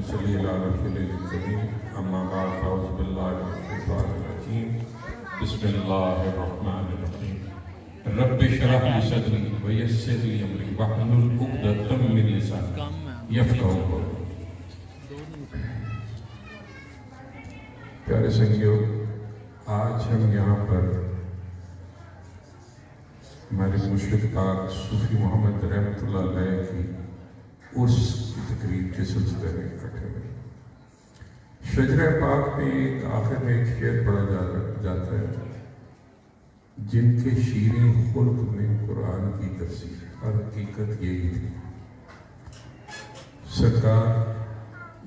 صلی علی رسول الکریم اما بعد اعوذ باللہ من الشیطان الرجیم بسم اللہ الرحمن الرحیم رب اشرح لی صدری ویسر لی امری واحلل عقدۃ من لسانی یفقہوا قولی۔ پیارے سنگیو، آج ہم یہاں پر ہمارے مرشد پاک صوفی محمد رحمۃ اللہ علیہ کی اس تقریب کے سلسلے میں اکٹھے ہوئے۔ شجرہ پاک میں ایک آخر میں ایک شعر پڑھا جاتا ہے، جن کے شیریں خلق میں قرآن کی تفسیر، اور حقیقت یہی تھی۔ سرکار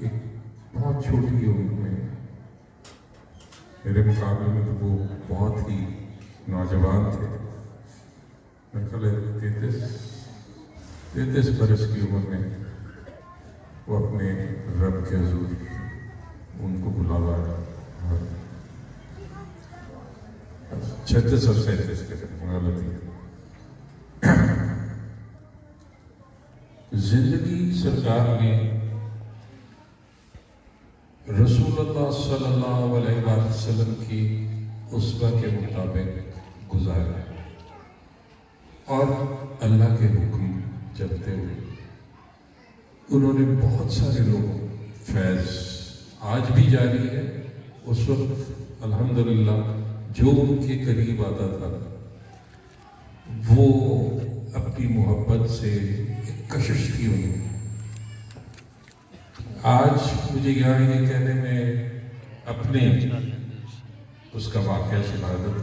ایک بہت چھوٹی عمر میں، میرے مقابلے میں تو وہ بہت ہی نوجوان تھے، میرے 33 برس کی عمر میں وہ اپنے رب کے حضور ان کو بلاوا 36 اور 37 کے غلطی۔ زندگی سرکار نے رسول اللہ صلی اللہ علیہ وسلم کی اسوہ کے مطابق گزارا اور اللہ کے حکم چلتے ہوئے انہوں نے بہت سارے لوگوں فیض آج بھی جاری ہے۔ اس وقت الحمدللہ جو ان کے قریب آتا تھا وہ اپنی محبت سے ایک کشش کی ہوئی۔ آج مجھے یہاں یہ کہنے میں اپنے اس کا واقعہ سنا دوں،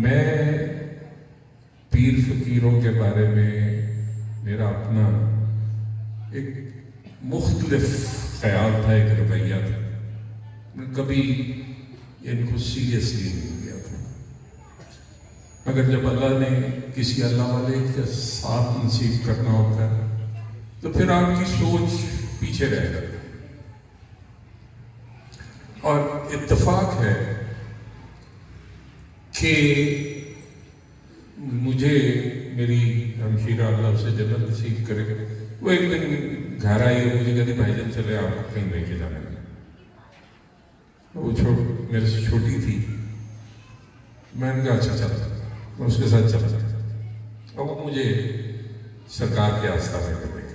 میں پیر فقیروں کے بارے میں میرا اپنا ایک مختلف خیال تھا، ایک رویہ تھا، میں کبھی ان کو سیریسلی نہیں لیا تھا، مگر جب اللہ نے کسی اللہ والے کے ساتھ نصیب کرنا ہوتا ہے تو پھر آپ کی سوچ پیچھے رہ جاتی ہے۔ اور اتفاق ہے کہ مجھے میری ہمشیرہ اللہ سے جنت نصیب کرے، وہ ایک دن گھر آئی اور مجھے کہتی بھائی جان چلے آپ کہیں لے کے جانا ہے۔ وہ میرے سے چھوٹی تھی، میں نے کہا اچھا چلتا، میں اس کے ساتھ چلتا، اور وہ مجھے سرکار کے آستانے میں لے گئی۔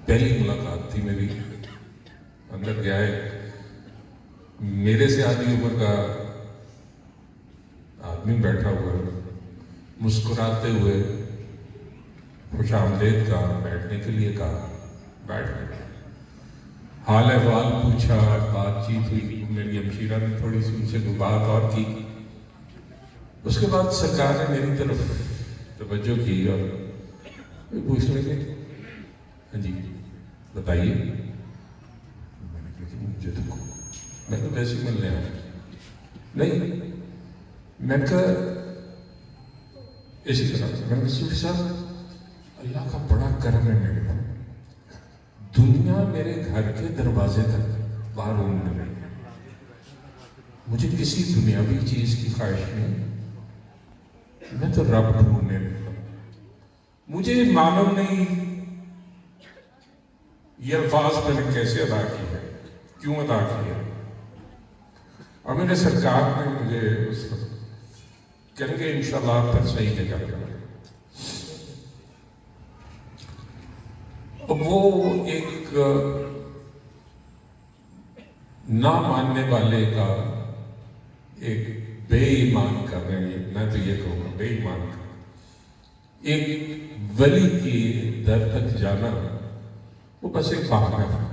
پہلی ملاقات تھی میری، اندر گیا ہے، میرے سے آدھی عمر کا آدمی بیٹھا ہوا ہے، مسکراتے ہوئے خوش آمدید کہا، بیٹھنے کے لیے کہا، بیٹھ گئے، حال احوال پوچھا، بات چیت ہوئی، میری ہمشیرہ نے تھوڑی سی ان سے بات اور کی۔ اس کے بعد سرکار نے میری طرف توجہ کی اور پوچھنے کے ہاں جی بتائیے، میں نے کہا مجھے تو میں تو ویسے ملنے آیا نہیں، میں نے کہا اسی طرح میں نے صوفی صاحب اللہ کا بڑا کرم ہے میرے پر، دنیا میرے گھر کے دروازے تک باہر ہونے لگی، مجھے کسی دنیاوی چیز کی خواہش نہیں، میں تو رب ڈھونڈنے لگا، مجھے معلوم نہیں یہ الفاظ میں نے کیسے ادا کی ہے، کیوں ادا کی ہے، اور میرے سرکار نے مجھے اس وقت کہیں گے انشاءاللہ آپ تک صحیح جگہ پہ۔ وہ ایک نہ ماننے والے کا، ایک بے ایمان کا، میں تو یہ کہوں گا بے ایمان کا، ایک ولی کی در تک جانا وہ بس ایک بہانہ تھا۔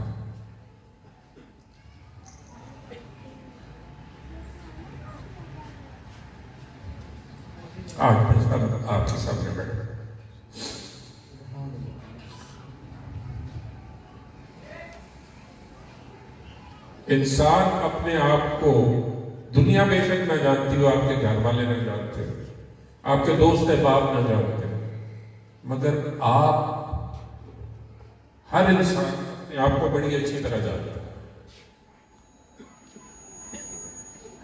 آج آپ کے سامنے بیٹھا انسان اپنے آپ کو، دنیا بے شک نہ جانتی ہو، آپ کے گھر والے نہ جانتے، آپ کے دوست احباب نہ جانتے، مگر آپ ہر انسان اپنے آپ کو بڑی اچھی طرح جانتا ہے،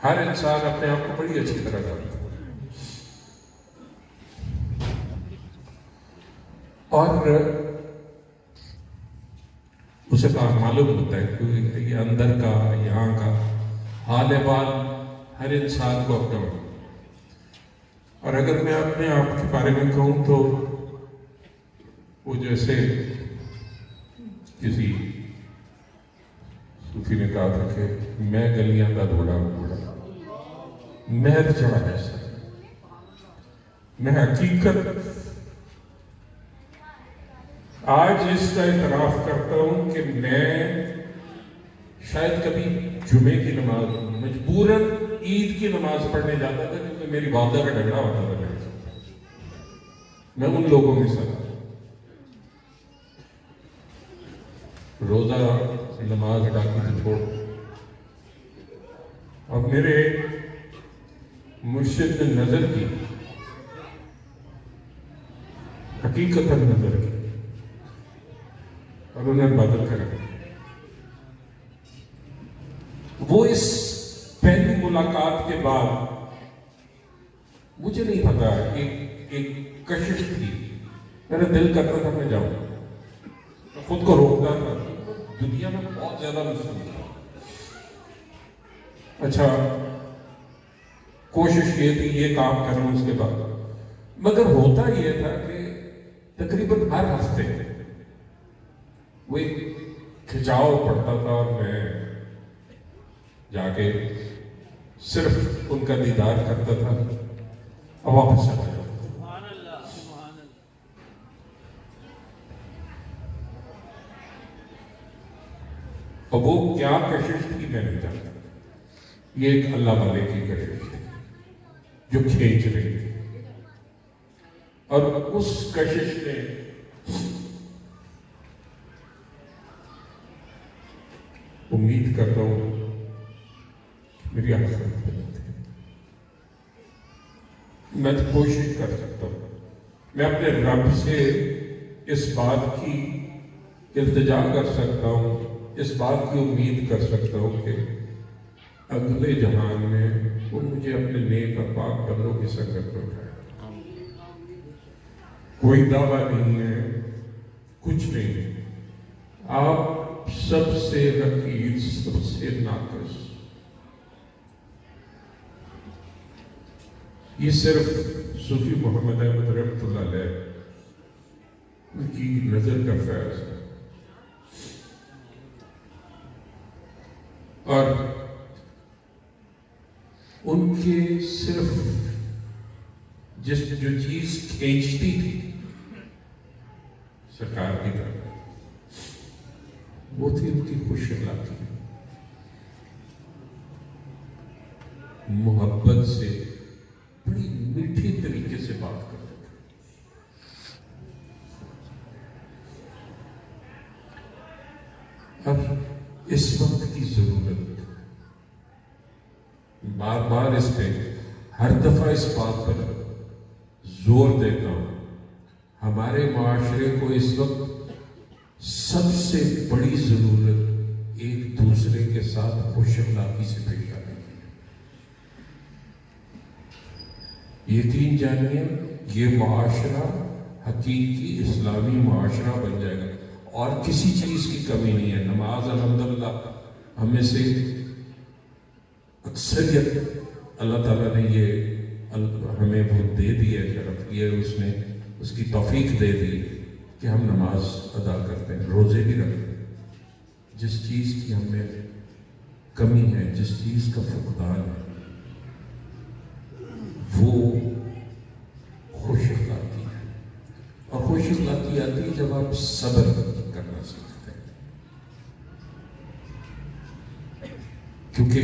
ہر انسان اپنے آپ کو بڑی اچھی طرح جانتا ہے۔ اور اسے معلوم ہوتا ہے کہ یہ اندر کا یہاں کا حال احوال ہر انسان کو اپنا ہوتا ہے. اور اگر میں اپنے آپ کے بارے میں کہوں تو وہ جیسے کسی صوفی نے کہا تھا کہ میں گلیاں کا دھوڑا مہر چڑھا ایسا. میں حقیقت آج اس کا اعتراف کرتا ہوں کہ میں شاید کبھی جمعے کی نماز مجبوراً عید کی نماز پڑھنے جاتا تھا کیونکہ میری والدہ کا جھگڑا ہوتا تھا میرے ساتھ. میں ان لوگوں میں سے روزہ نماز ادا کی تو چھوڑ. اور میرے مرشد نے نظر کی, حقیقت نظر کی, اور انہیں بدل کر دیا. وہ اس پہلی ملاقات کے بعد مجھے نہیں پتا ایک کشش تھی. میرا دل کرتا تھا میں جاؤں, میں خود کو روکتا تھا. دنیا میں بہت زیادہ مشکل تھا. اچھا کوشش یہ تھی یہ کام کروں اس کے بعد, مگر ہوتا یہ تھا کہ تقریباً ہر ہفتے وہ ایک کھچاؤ پڑتا تھا اور میں جا کے صرف ان کا دیدار کرتا تھا اور واپس چلا جاتا. اور وہ کیا کشش تھی میں نہیں جانتا. یہ ایک اللہ والے کی کشش تھی جو کھینچ رہی تھی. اور اس کشش نے امید کرتا ہوں میری آخرت بنتی ہے. میں تو کوشش کر سکتا ہوں, میں اپنے رب سے اس بات کی التجا کر سکتا ہوں, اس بات کی امید کر سکتا ہوں کہ اگلے جہان میں وہ مجھے اپنے نیک اور پاک بندوں کی سنگت میں اٹھائے. کوئی دعویٰ نہیں ہے, کچھ نہیں. آپ سب سے حقیر, سب سے ناقص. یہ صرف صوفی محمد احمد رحمۃ اللہ علیہ کی نظر کا فیض ہے. اور ان کے صرف جو چیز کھینچتی تھی سرکار کی طرف, وہ تھی ان کی خوش اخلاقی, محبت سے بڑی میٹھی طریقے سے بات کرتے تھے. اب اس وقت کی ضرورت, بار بار اس پہ ہر دفعہ اس بات پر زور دیتا ہوں, ہمارے معاشرے کو اس وقت سب سے بڑی ضرورت ایک دوسرے کے ساتھ خوش اخلاقی سے پیش آنے کی ہے. یقین جانیے یہ معاشرہ حقیقی اسلامی معاشرہ بن جائے گا اور کسی چیز کی کمی نہیں ہے. نماز الحمدللہ ہمیں سے اکثریت اللہ تعالیٰ نے یہ ہمیں وہ دے دی ہے, شرف کی ہے, اس نے اس کی توفیق دے دی کہ ہم نماز ادا کرتے ہیں, روزے بھی رکھتے ہیں. جس چیز کی ہمیں کمی ہے, جس چیز کا فقدان ہے, وہ خوش اخلاقی ہے. اور خوش اخلاقی آتی ہے جب آپ صبر کرنا سیکھتے ہیں, کیونکہ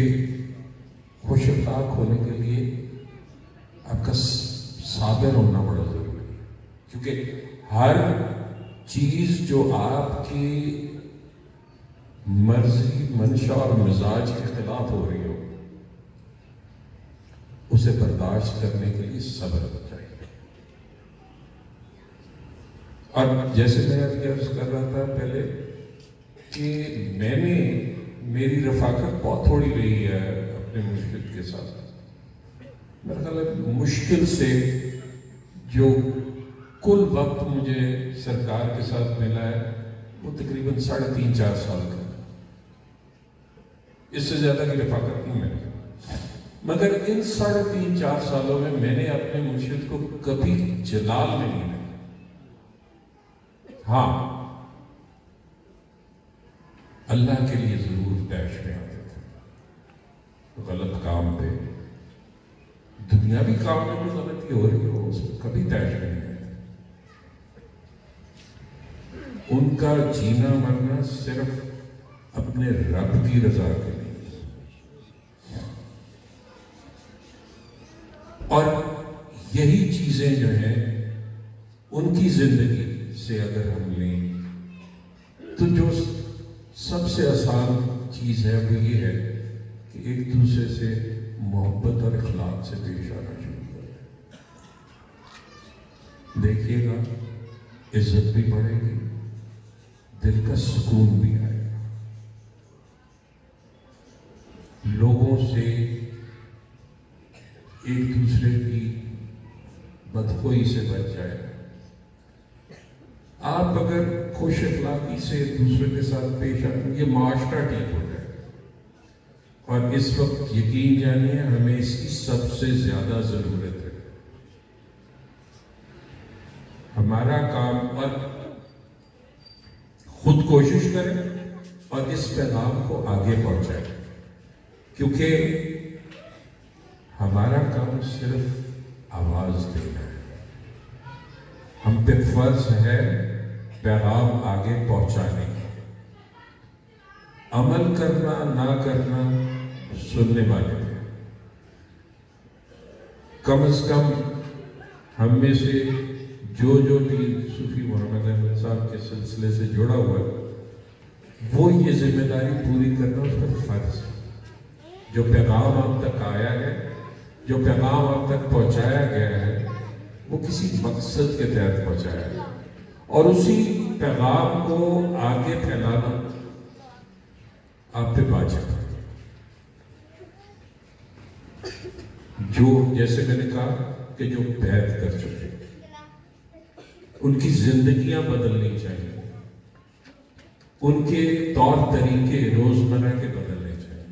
خوش اخلاق ہونے کے لیے آپ کا صابر ہونا بڑا ضروری ہے. کیونکہ ہر چیز جو آپ کی مرضی, منشا اور مزاج کے خلاف ہو رہی ہو, اسے برداشت کرنے کے لیے صبر چاہیے. اور جیسے میں ابھی عرض کر رہا تھا پہلے کہ میں نے میری رفاقت بہت تھوڑی رہی ہے اپنے مرشد کے ساتھ. میرا خیال ہے مشکل سے جو کل وقت مجھے سرکار کے ساتھ ملا ہے وہ تقریباً 3.5-4 سال کا، اس سے زیادہ کی رفاقت نہیں ملی، مگر ان 3.5-4 سالوں میں میں نے اپنے مرشد کو کبھی جلال میں نہیں دیکھا۔ ہاں، اللہ کے لیے ضرور پیش میں آتے تھے، غلط کام پہ، دنیاوی کام میں بھی غلطی ہو رہی ہو اس میں کبھی پیش میں نہیں آتے۔ ان کا جینا مرنا صرف اپنے رب کی رضا کے لیے، اور یہی چیزیں جو ہیں ان کی زندگی سے اگر ہم لیں تو جو سب سے آسان چیز ہے وہ یہ ہے کہ ایک دوسرے سے محبت اور اخلاق سے پیش آنا شروع کریں۔ دیکھیے گا عزت بھی بڑھے گی، دل کا سکون بھی آئے گا، لوگوں سے ایک دوسرے کی بدخوئی سے بچ جائے گا۔ آپ اگر خوش اخلاقی سے ایک دوسرے کے ساتھ پیش آئیں، یہ معاشرہ ٹھیک ہو جائے گا، اور اس وقت یقین جانیے ہمیں اس کی سب سے زیادہ ضرورت ہے۔ ہمارا کام، اور خود کوشش کریں اور اس پیغام کو آگے پہنچائیں، کیونکہ ہمارا کام صرف آواز دینا ہے، ہم پہ فرض ہے پیغام آگے پہنچانے کا، عمل کرنا نہ کرنا سننے والے ہیں۔ کم از کم ہم میں سے جو بھی صوفی محمد احمد صاحب کے سلسلے سے جڑا ہوا ہے وہ یہ ذمہ داری پوری کرنا اس کا فرض ہے۔ جو پیغام آپ تک آیا ہے، جو پیغام آپ تک پہنچایا گیا ہے، وہ کسی مقصد کے تحت پہنچایا ہے، اور اسی پیغام کو آگے پھیلانا آپ پہ واجب ہے۔ جو جیسے میں نے کہا کہ جو بیعت کر چکے ان کی زندگیاں بدلنی چاہیے، ان کے طور طریقے روزمرہ کے بدلنے چاہیے،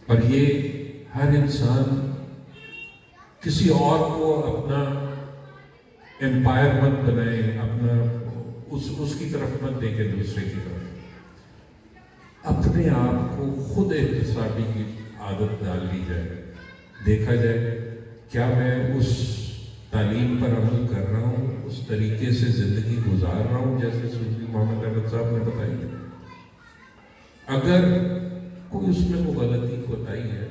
اور یہ ہر انسان کسی اور کو اپنا امپائر مت بنائے، اپنا اس کی طرف مت دیکھے، دوسرے کی طرف اپنے آپ کو خود احتسابی کی عادت ڈال لی جائے، دیکھا جائے کیا میں اس تعلیم پر عمل کر رہا ہوں، اس طریقے سے زندگی گزار رہا ہوں جیسے صوفی محمد احمد صاحب نے بتائی ہے۔ اگر کوئی اس میں وہ غلطی کوتاہی ہے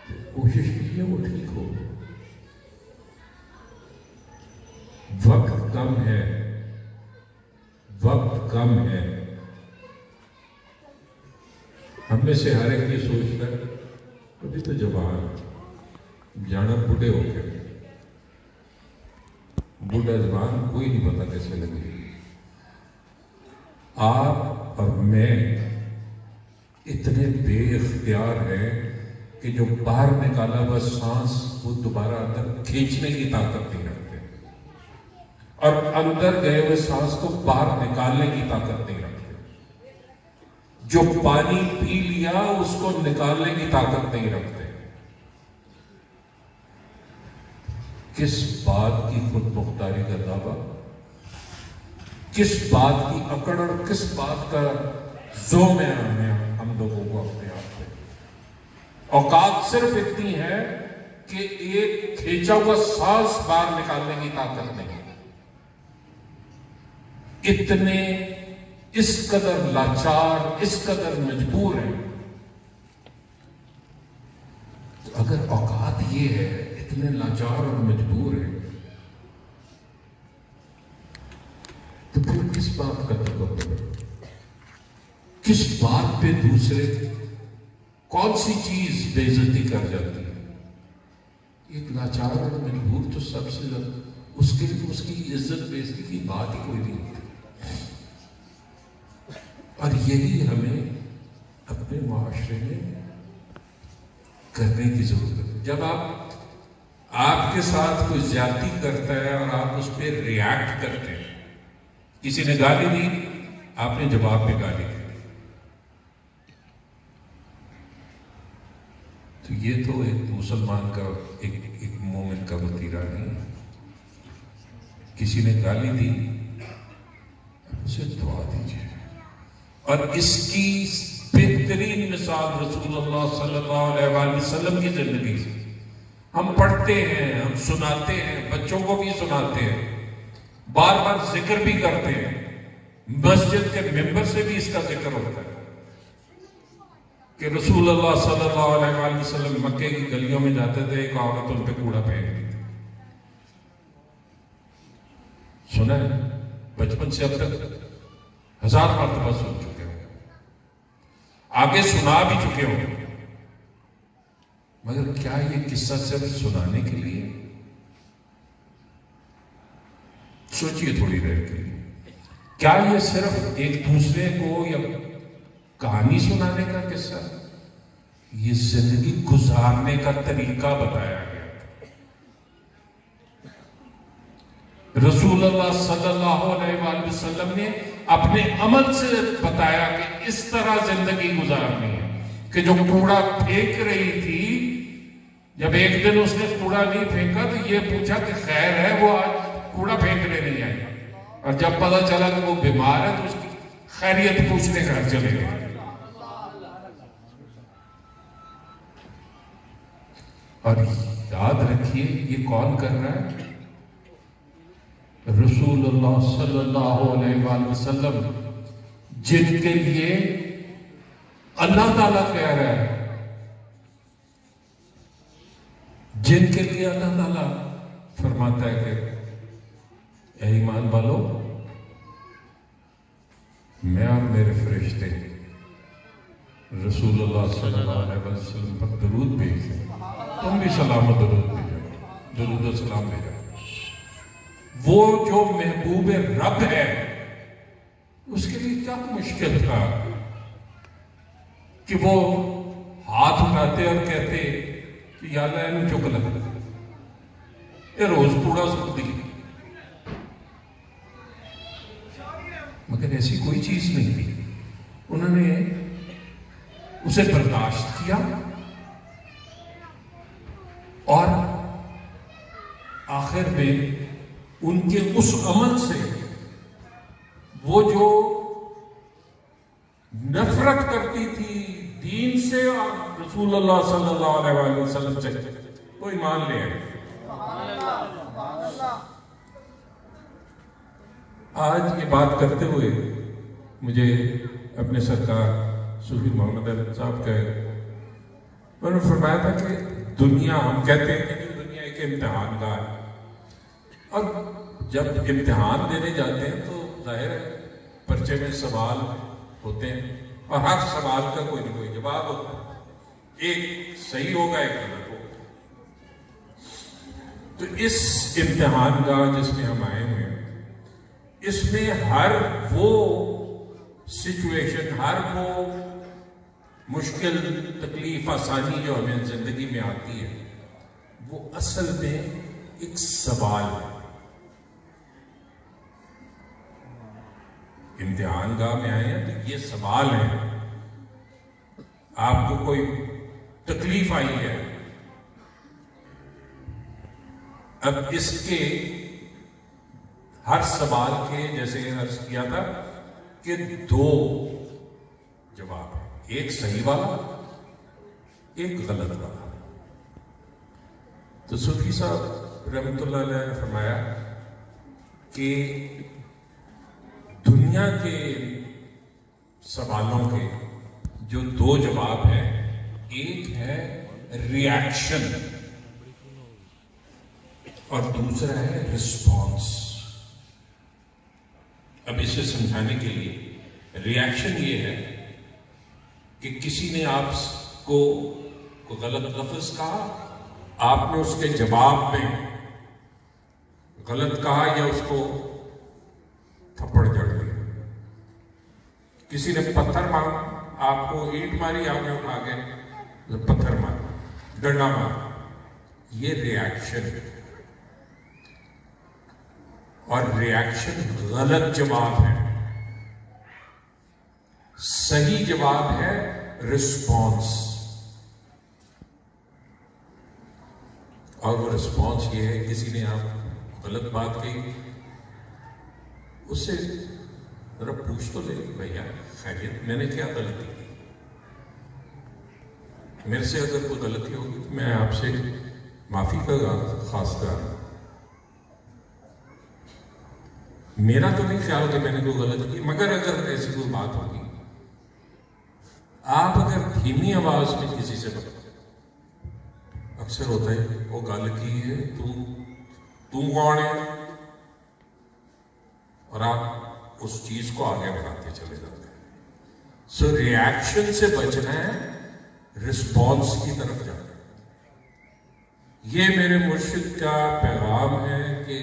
تو کوشش کیجیے وہ ٹھیک ہو۔ وقت کم ہے، وقت کم ہے، ہم میں سے ہر ایک یہ سوچتا ہے ابھی تو جوان جانا بوڑھے ہو گئے، بوڑھا جوان کوئی نہیں پتا کیسے لگے۔ آپ اور میں اتنے بے اختیار ہیں کہ جو باہر نکالا ہوا سانس وہ دوبارہ اندر کھینچنے کی طاقت نہیں رکھتے، اور اندر گئے ہوئے سانس کو باہر نکالنے کی طاقت نہیں رکھتے، جو پانی پی لیا اس کو نکالنے کی طاقت نہیں رکھتے۔ کس بات کی خود مختاری کا دعویٰ، کس بات کی اکڑ اور کس بات کا زوم ہے ہم لوگوں کو اپنے آپ پہ۔ اوقات صرف اتنی ہے کہ ایک کھینچا ہوا سانس باہر نکالنے کی طاقت نہیں، اتنے اس قدر لاچار، اس قدر مجبور ہیں۔ اگر اوقات یہ ہے، اتنے لاچار اور مجبور ہیں، تو پھر کس بات کا تکبر، کس بات پہ دوسرے کون سی چیز بے عزتی کر جاتی ہے؟ ایک لاچار اور مجبور تو سب سے زیادہ اس کی عزت بے عزتی کی بات ہی کوئی نہیں ہوتی۔ اور یہی ہمیں اپنے معاشرے میں کرنے کی ضرورت ہے۔ جب آپ آپ کے ساتھ کوئی زیادتی کرتا ہے اور آپ اس پہ ریاکٹ کرتے ہیں، کسی نے گالی دی، آپ نے جواب پہ گالی دی، تو یہ تو ایک مسلمان کا ایک مومن کا وتیرہ نہیں ہے۔ کسی نے گالی دی، اسے دعا دیجیے۔ اور اس کی بہترین مثال رسول اللہ صلی اللہ علیہ وآلہ وسلم کی زندگی سے ہم پڑھتے ہیں، ہم سناتے ہیں، بچوں کو بھی سناتے ہیں، بار بار ذکر بھی کرتے ہیں، مسجد کے ممبر سے بھی اس کا ذکر ہوتا ہے کہ رسول اللہ صلی اللہ علیہ وآلہ وسلم مکے کی گلیوں میں جاتے تھے، ایک عورت ان پہ کوڑا پھینک دی تھی۔ سنا ہے، بچپن سے اب تک 1000 مرتبہ سن چکے ہوں، آگے سنا بھی چکے ہوں، مگر کیا یہ قصہ صرف سنانے کے لیے؟ سوچئے تھوڑی دیر کے لیے، کیا یہ صرف ایک دوسرے کو یا کہانی سنانے کا قصہ؟ یہ زندگی گزارنے کا طریقہ بتایا گیا۔ رسول اللہ صلی اللہ علیہ وآلہ وسلم نے اپنے عمل سے بتایا کہ اس طرح زندگی گزارنی ہے، کہ جو کوڑا پھینک رہی تھی، جب ایک دن اس نے کوڑا نہیں پھینکا تو یہ پوچھا کہ خیر ہے، وہ آج کوڑا پھینکنے نہیں آئی، اور جب پتا چلا کہ وہ بیمار ہے تو اس کی خیریت پوچھنے گھر چلے گئے۔ اور یاد رکھیے یہ کون کر رہا ہے؟ رسول اللہ صلی اللہ علیہ وآلہ وسلم، جن کے لیے اللہ تعالیٰ کہہ رہا ہے، جن کے لیے اللہ تعالیٰ فرماتا ہے کہ اے ایمان والو، میں اور میرے فرشتے رسول اللہ صلی اللہ علیہ وسلم پر درود بھیجتے ہیں، تم بھی سلام و درود بھیجو، درود و سلام بھیجو۔ وہ جو محبوب رب ہے، اس کے لیے کیا مشکل تھا کہ وہ ہاتھ اٹھاتے اور کہتے کہ یا اللہ انہوں چک لگتا یہ روز کوڑا سکھ دی، مگر ایسی کوئی چیز نہیں تھی۔ انہوں نے اسے برداشت کیا اور آخر میں ان کے اس عمل سے وہ جو نفرت کرتی تھی دین سے اور رسول اللہ صلی اللہ علیہ وآلہ وسلم سے، وہ ایمان لے آئے۔ آج یہ بات کرتے ہوئے مجھے اپنے سرکار صوفی محمد علی صاحب کا انہوں نے فرمایا تھا کہ دنیا، ہم کہتے ہیں کہ دنیا ایک امتحان گاہ ہے، اور جب امتحان دینے جاتے ہیں تو ظاہر ہے پرچے میں سوال ہوتے ہیں اور ہر سوال کا کوئی نہ کوئی جواب ہوتا ہے، ایک صحیح ہوگا ایک غلط ہوگا۔ تو اس امتحان گاہ جس میں ہم آئے ہوئے ہیں، اس میں ہر وہ سچویشن، ہر وہ مشکل، تکلیف، آسانی جو ہمیں زندگی میں آتی ہے، وہ اصل میں ایک سوال ہے۔ امتحان گاہ میں آئے ہیں تو یہ سوال ہے، آپ کو کوئی تکلیف آئی ہے، اب اس کے ہر سوال کے جیسے عرض کیا تھا کہ 2 جواب ہیں، ایک صحیح والا، ایک غلط والا۔ تو صوفی صاحب رحمۃ اللہ علیہ نے فرمایا کہ دنیا کے سوالوں کے جو 2 جواب ہیں، ایک ہے ریاکشن اور دوسرا ہے رسپانس۔ اب اسے سمجھانے کے لیے ریاکشن یہ ہے کہ کسی نے آپ کو غلط لفظ کہا، آپ نے اس کے جواب میں غلط کہا یا اس کو تھپڑ جڑ دیا۔ کسی نے پتھر مارا، آپ کو اینٹ ماری، آپ نے اٹھا کے پتھر مارا، ڈنڈا مارا، یہ ریاکشن ہے۔ اور ریاکشن غلط جواب ہے. صحیح جواب ہے رسپانس. اور وہ رسپانس یہ ہے، کسی نے آپ غلط بات کہی، اس سے ذرا پوچھ تو لے بھیا خیریت، میں نے کیا غلطی کی؟ میرے سے اگر کوئی غلطی ہوگی تو میں آپ سے معافی کا خواستہ ہوں. میرا تو نہیں خیال کہ میں نے کوئی غلط کی، مگر اگر ایسی کوئی بات ہوگی، آپ اگر دھیمی آواز میں کسی سے بات، اکثر ہوتا ہے وہ گل کی ہے، تو کون ہے، اور آپ اس چیز کو آگے بڑھاتے چلے جاتے ہیں. سو ریاکشن سے بچنا ہے، رسپانس کی طرف جانا ہے. یہ میرے مرشد کا پیغام ہے کہ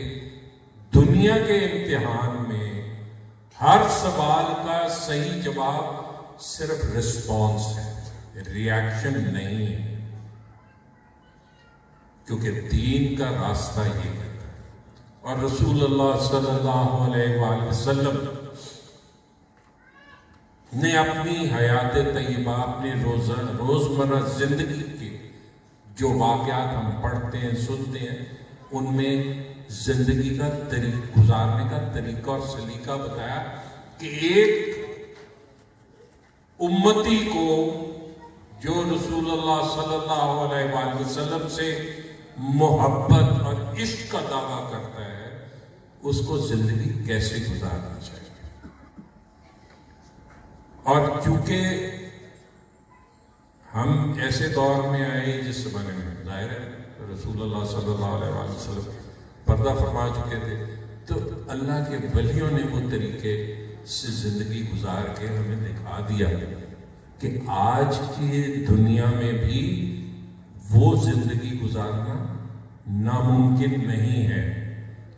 دنیا کے امتحان میں ہر سوال کا صحیح جواب صرف رسپانس ہے، ریاکشن نہیں ہے. کیونکہ دین کا راستہ یہ کہتا ہے، اور رسول اللہ صلی اللہ علیہ وآلہ وسلم نے اپنی حیات طیبہ، اپنے روزمرہ زندگی کے جو واقعات ہم پڑھتے ہیں، سنتے ہیں، ان میں زندگی کا گزارنے کا طریقہ اور سلیقہ بتایا کہ ایک امتی کو جو رسول اللہ صلی اللہ علیہ وآلہ وسلم سے محبت اور عشق کا دعویٰ کرتا ہے، اس کو زندگی کیسے گزارنی چاہیے. اور چونکہ ہم ایسے دور میں آئے جس زمانے میں ظاہر ہے رسول اللہ صلی اللہ علیہ وآلہ وسلم پردہ فرما چکے تھے، تو اللہ کے ولیوں نے وہ طریقے سے زندگی گزار کے ہمیں دکھا دیا کہ آج کی دنیا میں بھی وہ زندگی گزارنا ناممکن نہیں ہے.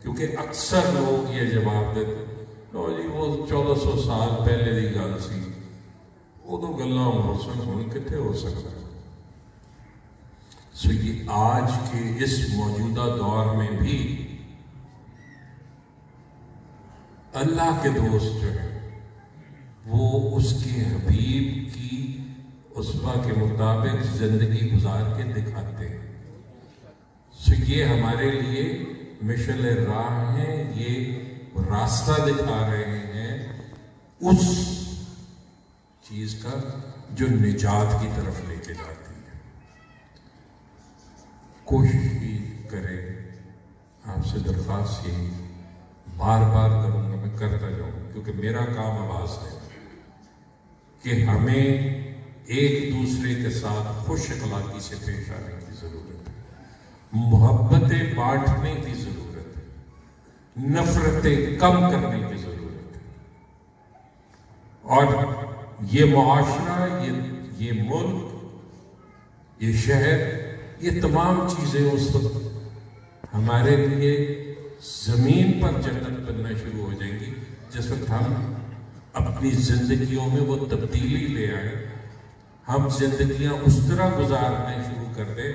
کیونکہ اکثر لوگ یہ جواب دیتے، لو جی وہ 1400 سال پہلے دی گل سی، وہ تو گلاں ہو سن، ہن کتنے ہو سکتا. سو یہ آج کے اس موجودہ دور میں بھی اللہ کے دوست جو ہے وہ اس کے حبیب کی اسوہ کے مطابق زندگی گزار کے دکھاتے ہیں. سو یہ ہمارے لیے مشعل راہ ہیں، یہ راستہ دکھا رہے ہیں اس چیز کا جو نجات کی طرف لے کے جاتی ہے. کوشش بھی کرے، آپ سے درخواست یہی بار بار کروں گا، میں کرتا جاؤں، کیونکہ میرا کام آواز ہے کہ ہمیں ایک دوسرے کے ساتھ خوش اخلاقی سے پیش آنے کی ضرورت ہے، محبتیں بانٹنے کی ضرورت ہے، نفرتیں کم کرنے کی ضرورت ہے. اور یہ معاشرہ، یہ ملک، یہ شہر، یہ تمام چیزیں اس وقت ہمارے لیے زمین پر جنت بننا شروع ہو جائیں گی جس وقت ہم اپنی زندگیوں میں وہ تبدیلی لے آئیں. ہم زندگیاں اس طرح گزارنے شروع کر دیں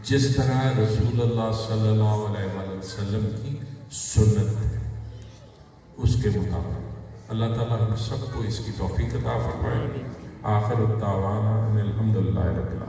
جس طرح رسول اللہ صلی اللہ علیہ وآلہ وسلم کی سنت ہے، اس کے مطابق. اللہ تعالیٰ ہم سب کو اس کی توفیق عطا فرمائے. آخر الدعوانا ان الحمدللہ رب العالمین.